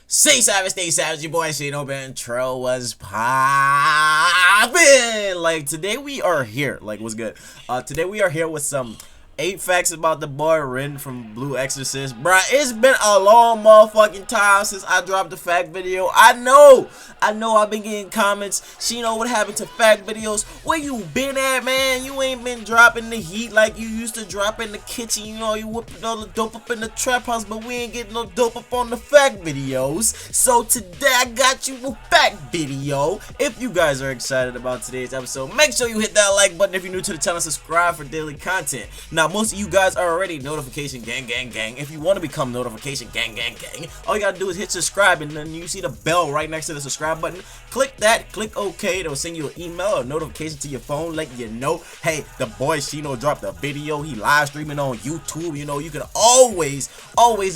Stay savage, your boy Shino Bentro was poppin'. Like today we are here. Like what's good? Today we are here with some 8 facts about the boy Rin from Blue Exorcist. Bruh, it's been a long motherfucking time since I dropped the fact video. I know I've been getting comments. Shino, what happened to fact videos? Where you been at, man? You ain't been dropping the heat like you used to drop in the kitchen. You know, you whipping all the dope up in the trap house, but we ain't getting no dope up on the fact videos. So today I got you a fact video. If you guys are excited about today's episode, make sure you hit that like button. If you're new to the channel, subscribe for daily content. Now, most of you guys are already notification gang. If you want to become notification gang, all you gotta do is hit subscribe, and then you see the bell right next to the subscribe button. Click that, click OK. It'll send you an email or notification to your phone, letting you know, hey, the boy Shino dropped a video. He live streaming on YouTube. You know, you can always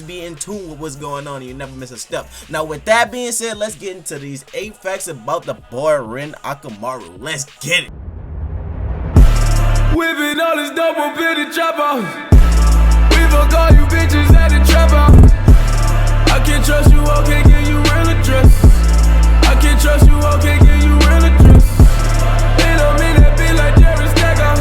be in tune with what's going on, and you never miss a step. Now, with that being said, let's get into these 8 facts about the boy Rin Akamaru. Let's get it. Whipping all this dope up in the trap house. We fuck all you bitches at the trap house. I can't trust you, I can't give you real address. I can't trust you, I can't give you real address. They don't mean that be like Jerry Stacker.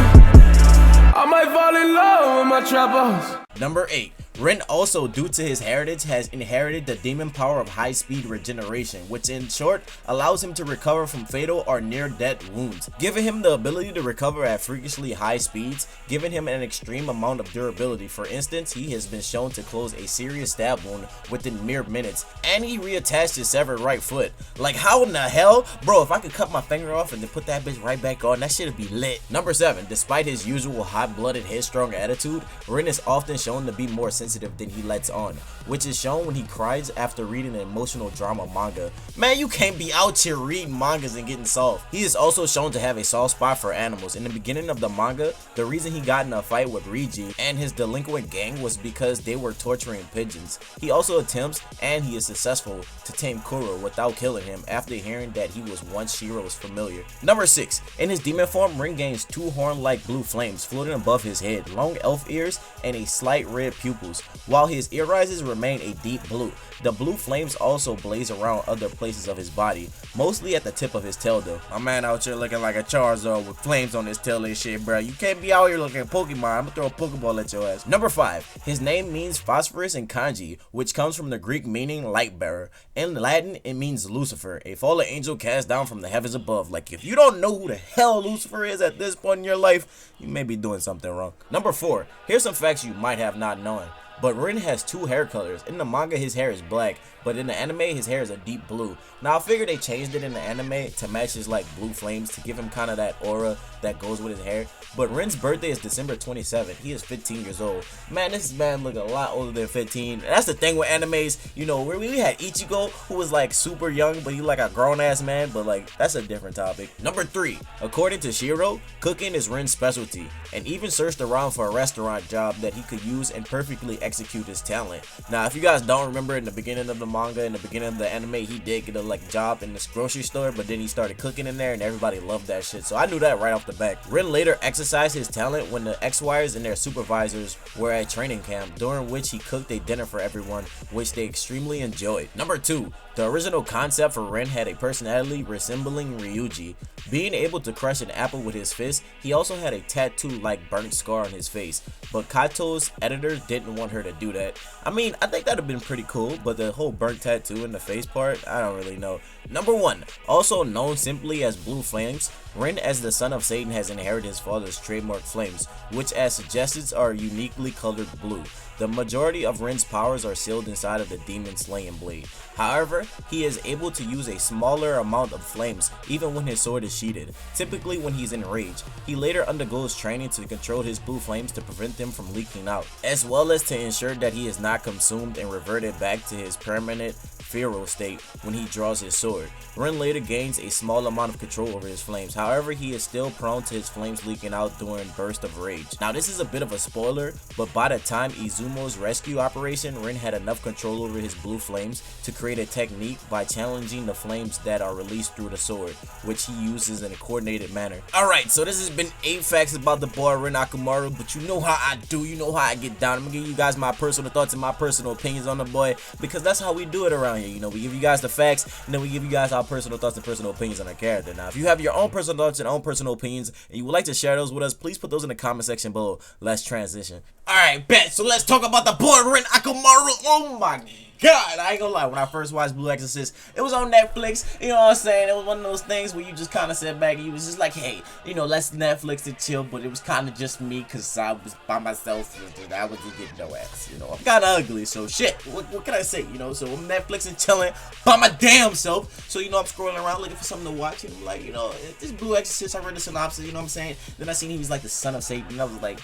I might fall in love with my trap house. Number 8. Rin also, due to his heritage, has inherited the demon power of high-speed regeneration, which in short allows him to recover from fatal or near-death wounds, giving him the ability to recover at freakishly high speeds, giving him an extreme amount of durability. For instance, he has been shown to close a serious stab wound within mere minutes, and he reattached his severed right foot. Like, how in the hell? Bro, if I could cut my finger off and then put that bitch right back on, that shit'd be lit. Number 7. Despite his usual hot-blooded, headstrong attitude, Rin is often shown to be more sensitive than he lets on, which is shown when he cries after reading an emotional drama manga. Man, you can't be out here reading mangas and getting soft. He is also shown to have a soft spot for animals. In the beginning of the manga, the reason he got in a fight with Rigi and his delinquent gang was because they were torturing pigeons. He also attempts, and he is successful, to tame Kuro without killing him after hearing that he was once Shiro's familiar. Number 6. In his demon form, Rin gains 2 horn-like blue flames floating above his head, long elf ears, and a slight red pupils, while his ear rises remain a deep blue. The blue flames also blaze around other places of his body, mostly at the tip of his tail though. My man out here looking like a Charizard with flames on his tail and shit, bro. You can't be out here looking at Pokemon. I'm gonna throw a Pokeball at your ass. Number 5. His name means phosphorus in kanji, which comes from the Greek meaning light bearer. In Latin, it means Lucifer, a fallen angel cast down from the heavens above. Like, if you don't know who the hell Lucifer is at this point in your life, you may be doing something wrong. Number 4. Here's some facts you might have not known. But Rin has 2 hair colors. In the manga, his hair is black, but in the anime, his hair is a deep blue. Now, I figured they changed it in the anime to match his like blue flames to give him kind of that aura that goes with his hair. But Rin's birthday is December 27th. He is 15 years old. Man, this man look a lot older than 15. And that's the thing with animes, you know, where we had Ichigo, who was like super young, but he like a grown-ass man, but like, that's a different topic. Number 3. According to Shiro, cooking is Rin's specialty, and even searched around for a restaurant job that he could use and perfectly execute his talent. Now, if you guys don't remember, in the beginning of the manga, in the beginning of the anime, he did get a like job in this grocery store, but then he started cooking in there, and everybody loved that shit. So I knew that right off the bat. Rin later exercised his talent when the X-Wires and their supervisors were at training camp, during which he cooked a dinner for everyone, which they extremely enjoyed. Number 2. The original concept for Rin had a personality resembling Ryuji. Being able to crush an apple with his fist, he also had a tattoo-like burnt scar on his face, but Kato's editor didn't want her to do that. I mean, I think that would have been pretty cool, but the whole burnt tattoo in the face part, I don't really know. Number 1. Also known simply as Blue Flames, Rin, as the son of Satan, has inherited his father's trademark flames, which as suggested are uniquely colored blue. The majority of Rin's powers are sealed inside of the demon slaying blade. However, he is able to use a smaller amount of flames even when his sword is sheathed, typically when he's enraged. He later undergoes training to control his blue flames to prevent them from leaking out, as well as to ensure that he is not consumed and reverted back to his permanent feral state when he draws his sword. Rin later gains a small amount of control over his flames. However, he is still prone to his flames leaking out during bursts of rage. Now, this is a bit of a spoiler, but by the time Izumo's rescue operation, Rin had enough control over his blue flames to create a technique by challenging the flames that are released through the sword, which he uses in a coordinated manner. Alright, so this has been 8 facts about the boy Rin Akumaru, but you know how I do, you know how I get down. I'm gonna give you guys my personal thoughts and my personal opinions on the boy, because that's how we do it around here. You know, we give you guys the facts, and then we give you guys our personal thoughts and personal opinions on our character. Now, if you have your own personal thoughts and own personal opinions, and you would like to share those with us, please put those in the comment section below. Let's transition. Alright, bet. So let's talk about the boy Rin Akumaru. Oh my God, I ain't gonna lie, when I first watched Blue Exorcist, it was on Netflix, you know what I'm saying? It was one of those things where you just kind of sat back and you was just like, hey, you know, let's Netflix and chill, but it was kind of just me because I was by myself and I wasn't getting no ass, you know? I'm kind of ugly, so shit, what can I say, you know? So I'm Netflix and chilling by my damn self, so, you know, I'm scrolling around looking for something to watch, and I'm like, you know, this Blue Exorcist, I read the synopsis, you know what I'm saying? Then I seen he was like the son of Satan, and I was like,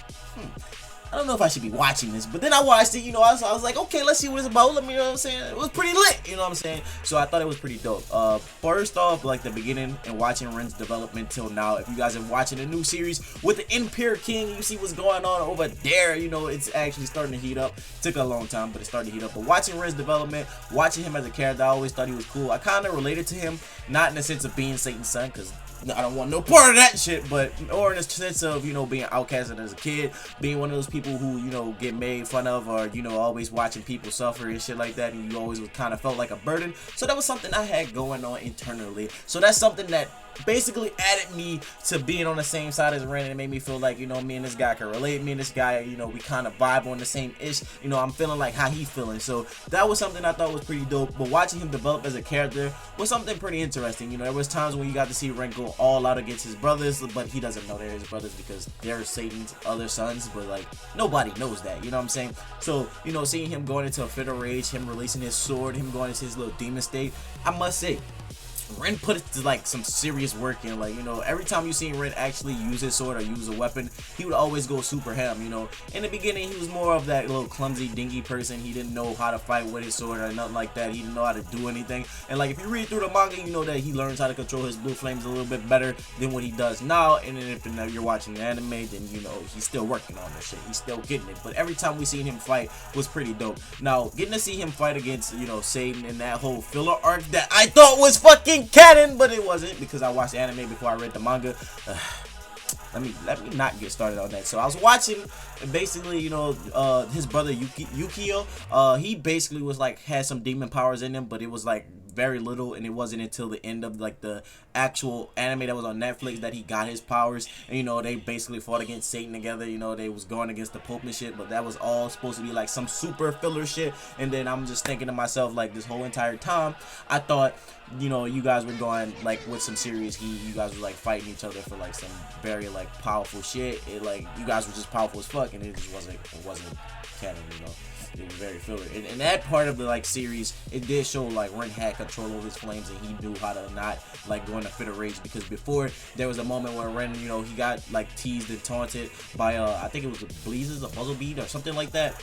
I don't know if I should be watching this, but then I watched it, you know, I was like, okay, let's see what it's about. Let me, you know what I'm saying? It was pretty lit, you know what I'm saying? So I thought it was pretty dope. First off, like the beginning and watching Rin's development till now, if you guys are watching a new series with the Imperial King, you see what's going on over there, you know, it's actually starting to heat up. It took a long time, but it's starting to heat up. But watching Rin's development, watching him as a character, I always thought he was cool. I kind of related to him, not in the sense of being Satan's son, because I don't want no part of that shit, but or in the sense of, you know, being outcasted as a kid, being one of those people who, you know, get made fun of, or, you know, always watching people suffer and shit like that, and you always kind of felt like a burden. So that was something I had going on internally. So that's something that basically added me to being on the same side as Rin, and it made me feel like, you know, me and this guy can relate. Me and this guy, you know, we kind of vibe on the same ish. You know, I'm feeling like how he feeling. So that was something I thought was pretty dope. But watching him develop as a character was something pretty interesting. You know, there was times when you got to see Rin go all out against his brothers, but he doesn't know they're his brothers because they're Satan's other sons. But like, nobody knows that, you know what I'm saying? So, you know, seeing him going into a fit of rage, him releasing his sword, him going into his little demon state, I must say, Rin put it to like some serious work in. Like, you know, every time you seen Rin actually use his sword or use a weapon, he would always go super ham. You know, in the beginning he was more of that little clumsy dingy person. He didn't know how to fight with his sword or nothing like that. He didn't know how to do anything. And like, if you read through the manga, you know that he learns how to control his blue flames a little bit better than what he does now. And then if you're watching the anime, then you know he's still working on this shit. He's still getting it. But every time we seen him fight was pretty dope. Now, getting to see him fight against, you know, Satan and that whole filler arc that I thought was fucking canon, but it wasn't, because I watched the anime before I read the manga. Let me not get started on that. So I was watching, basically, you know, his brother Yukio. He basically was like, had some demon powers in him, but it was like very little, and it wasn't until the end of like the actual anime that was on Netflix that he got his powers. And you know, they basically fought against Satan together. You know, they was going against the Pope and shit, but that was all supposed to be like some super filler shit. And then I'm just thinking to myself, like, this whole entire time I thought, you know, you guys were going like with some serious heat. You guys were like fighting each other for like some very like powerful shit. It like, you guys were just powerful as fuck, and it just wasn't canon, you know. It was very filler. And that part of the like series, it did show like Rin had control over his flames, and he knew how to not like go in a fit of rage, because before there was a moment where Rin, you know, he got like teased and taunted by I think it was a Bleezes, a Puzzle Beat or something like that.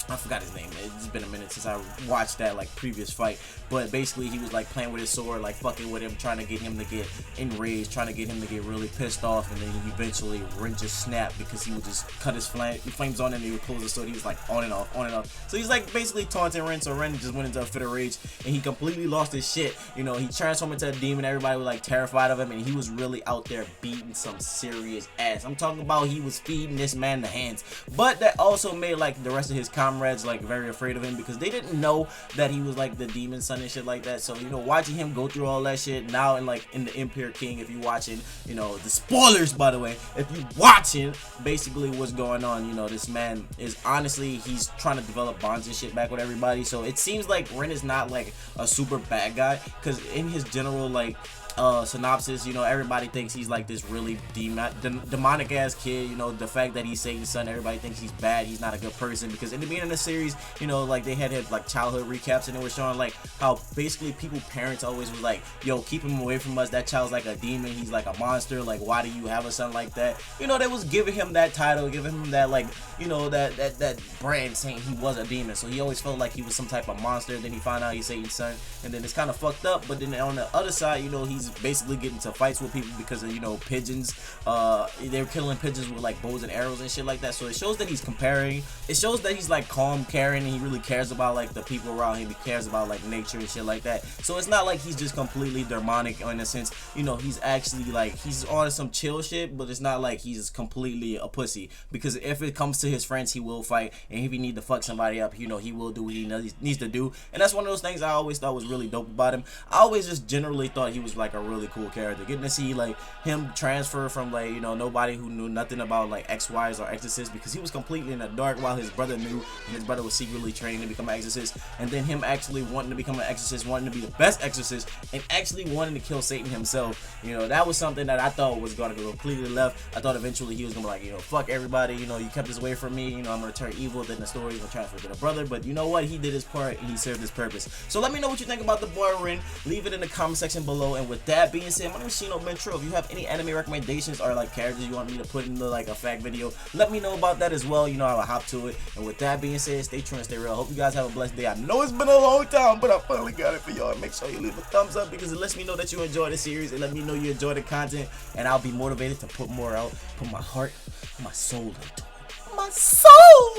I forgot his name. It's been a minute since I watched that like previous fight, but basically he was like playing with his sword, like fucking with him, trying to get him to get enraged, trying to get him to get really pissed off, and then eventually Rin just snapped because he would just cut his flames on and he would close the sword. He was like on and off, on and off. So he's like basically taunting Rin, so Rin just went into a fit of rage and he completely lost his shit. You know, he transformed into a demon. Everybody was like terrified of him, and he was really out there beating some serious ass. I'm talking about he was feeding this man the hands, but that also made like the rest of his comrades like very afraid of him, because they didn't know that he was like the demon son and shit like that. So, you know, watching him go through all that shit now, and like in the Imperial King, if you watching, you know, the spoilers by the way, if you watching basically what's going on, you know, this man is honestly, he's trying to develop bonds and shit back with everybody. So it seems like Rin is not like a super bad guy, because in his general like synopsis, you know, everybody thinks he's like this really demonic ass kid. You know, the fact that he's Satan's son, everybody thinks he's bad, he's not a good person, because in the beginning of the series, you know, like they had like childhood recaps, and they were showing like how basically parents always was like, yo, keep him away from us, that child's like a demon, he's like a monster, like why do you have a son like that? You know, they was giving him that title, giving him that like, you know, that brand, saying he was a demon. So he always felt like he was some type of monster. Then he found out he's Satan's son, and then it's kind of fucked up. But then on the other side, you know, he's he's basically getting into fights with people because of, you know, pigeons. They're killing pigeons with like bows and arrows and shit like that. So it shows that he's comparing. It shows that he's like calm, caring, and he really cares about like the people around him. He cares about like nature and shit like that. So it's not like he's just completely demonic in a sense. You know, he's actually like, he's on some chill shit, but it's not like he's completely a pussy, because if it comes to his friends, he will fight, and if he need to fuck somebody up, you know, he will do what he needs to do. And that's one of those things I always thought was really dope about him. I always just generally thought he was like a really cool character. Getting to see like him transfer from like, you know, nobody who knew nothing about like XYs or exorcists, because he was completely in the dark while his brother knew, and his brother was secretly training to become an exorcist, and then him actually wanting to become an exorcist, wanting to be the best exorcist, and actually wanting to kill Satan himself. You know, that was something that I thought was going to go completely left. I thought eventually he was going to be like, you know, fuck everybody, you know, you kept this away from me, you know, I'm going to turn evil, then the story will transfer to the brother. But you know what, he did his part and he served his purpose. So let me know what you think about the boy Rin. Leave it in the comment section below. And with that being said, my name is Shino Mentro. If you have any anime recommendations or like characters you want me to put into like a fact video, let me know about that as well. You know, I will hop to it. And with that being said, stay true and stay real. Hope you guys have a blessed day. I know it's been a long time, but I finally got it for y'all. Make sure you leave a thumbs up, because it lets me know that you enjoy the series, and let me know you enjoy the content, and I'll be motivated to put more out, put my heart, my soul into it. My soul!